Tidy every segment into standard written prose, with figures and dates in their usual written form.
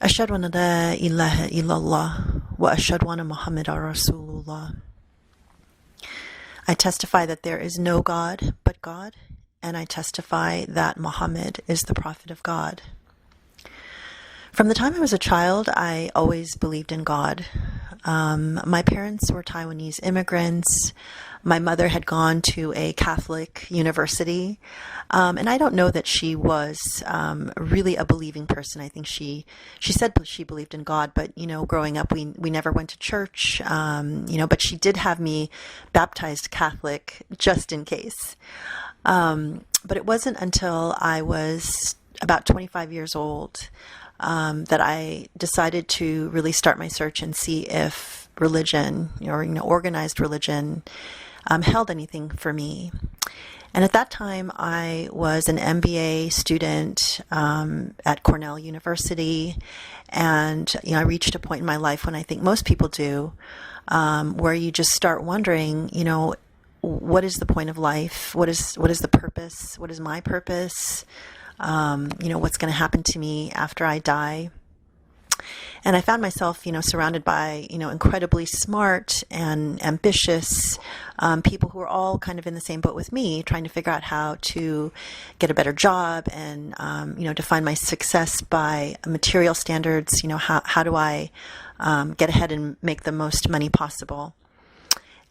Ashhadu an la ilaha illallah wa ashhadu anna Muhammadar Rasulullah. I testify that there is no God but God, and I testify that Muhammad is the prophet of God. From the time I was a child, I always believed in God. My parents were Taiwanese immigrants. My mother had gone to a Catholic university, and I don't know that she was really a believing person. I think she said she believed in God, but growing up, we never went to church. But she did have me baptized Catholic just in case. But it wasn't until I was about 25 years old that I decided to really start my search and see if religion or organized religion held anything for me. And at that time, I was an MBA student at Cornell University, and I reached a point in my life when I think most people do, where you just start wondering, what is the point of life? What is the purpose? What is my purpose? What's going to happen to me after I die? And I found myself, surrounded by, incredibly smart and ambitious people who were all kind of in the same boat with me, trying to figure out how to get a better job and, define my success by material standards. How do I get ahead and make the most money possible?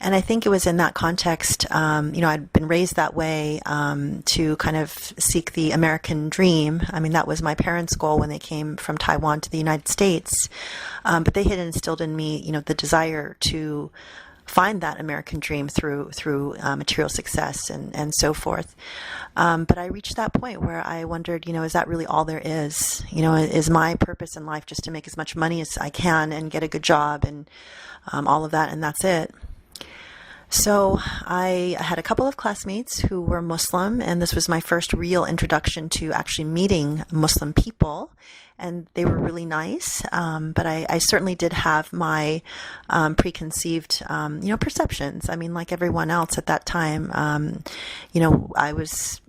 And I think it was in that context, I'd been raised that way to kind of seek the American dream. I mean, that was my parents' goal when they came from Taiwan to the United States. But they had instilled in me, the desire to find that American dream through material success and so forth. But I reached that point where I wondered, is that really all there is? Is my purpose in life just to make as much money as I can and get a good job and all of that, and that's it? So I had a couple of classmates who were Muslim, and this was my first real introduction to actually meeting Muslim people, and they were really nice. But I certainly did have my preconceived, perceptions. I mean, like everyone else at that time, I was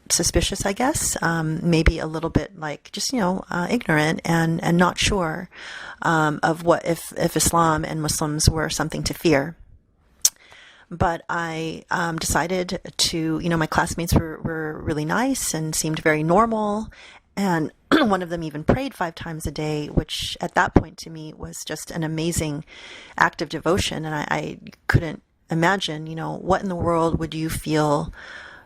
suspicious, I guess, maybe a little bit like just, ignorant and not sure of what if Islam and Muslims were something to fear. But I decided to, my classmates were really nice and seemed very normal. And one of them even prayed 5 times a day, which at that point to me was just an amazing act of devotion. And I couldn't imagine, what in the world would you feel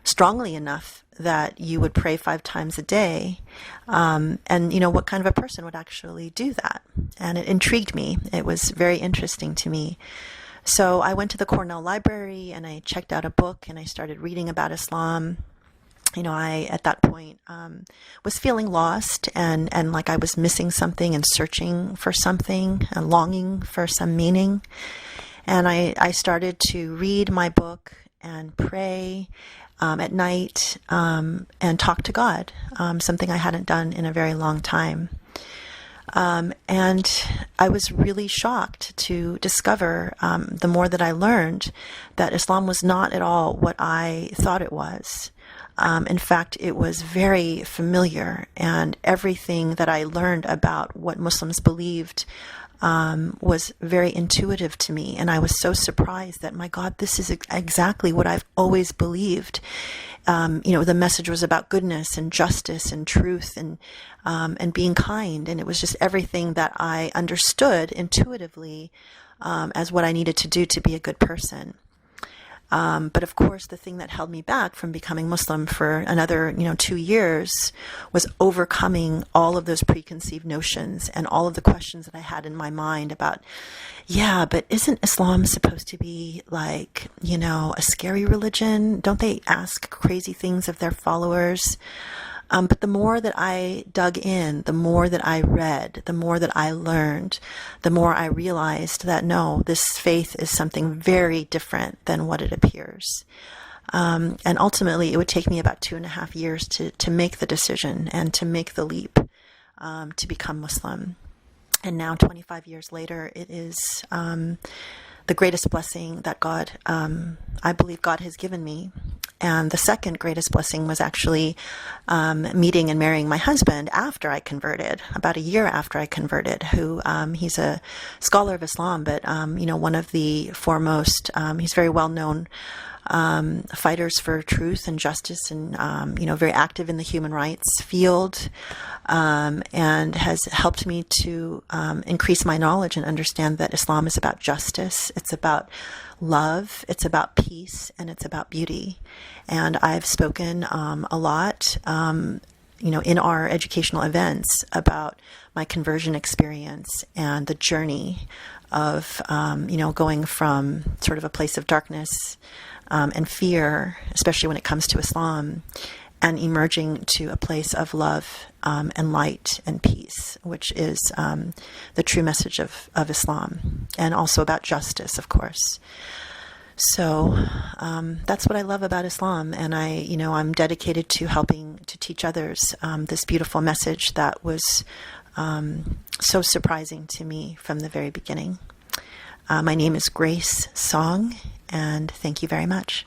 strongly enough that you would pray 5 times a day? And, what kind of a person would actually do that? And it intrigued me. It was very interesting to me. So I went to the Cornell Library and I checked out a book and I started reading about Islam. I, at that point, was feeling lost and like I was missing something and searching for something and longing for some meaning. And I started to read my book and pray at night and talk to God, something I hadn't done in a very long time. And I was really shocked to discover, the more that I learned, that Islam was not at all what I thought it was. In fact, it was very familiar, and everything that I learned about what Muslims believed was very intuitive to me. And I was so surprised that, my God, this is exactly what I've always believed. The message was about goodness and justice and truth and being kind. And it was just everything that I understood intuitively as what I needed to do to be a good person. But of course, the thing that held me back from becoming Muslim for another, 2 years was overcoming all of those preconceived notions and all of the questions that I had in my mind about, but isn't Islam supposed to be like, a scary religion? Don't they ask crazy things of their followers? But the more that I dug in, the more that I read, the more that I learned, the more I realized that no, this faith is something very different than what it appears. And ultimately, it would take me about 2.5 years to make the decision and to make the leap to become Muslim. And now, 25 years later, it is the greatest blessing that I believe God has given me. And the second greatest blessing was actually meeting and marrying my husband after I converted, about a year after I converted, who he's a scholar of Islam, but, one of the foremost, he's very well known fighters for truth and justice, and very active in the human rights field, and has helped me to increase my knowledge and understand that Islam is about justice, it's about love, it's about peace, and it's about beauty. And I've spoken a lot in our educational events about my conversion experience and the journey of going from sort of a place of darkness and fear, especially when it comes to Islam, and emerging to a place of love and light and peace, which is the true message of Islam, and also about justice, of course. So that's what I love about Islam, and I'm dedicated to helping to teach others this beautiful message that was so surprising to me from the very beginning. My name is Grace Song, and thank you very much.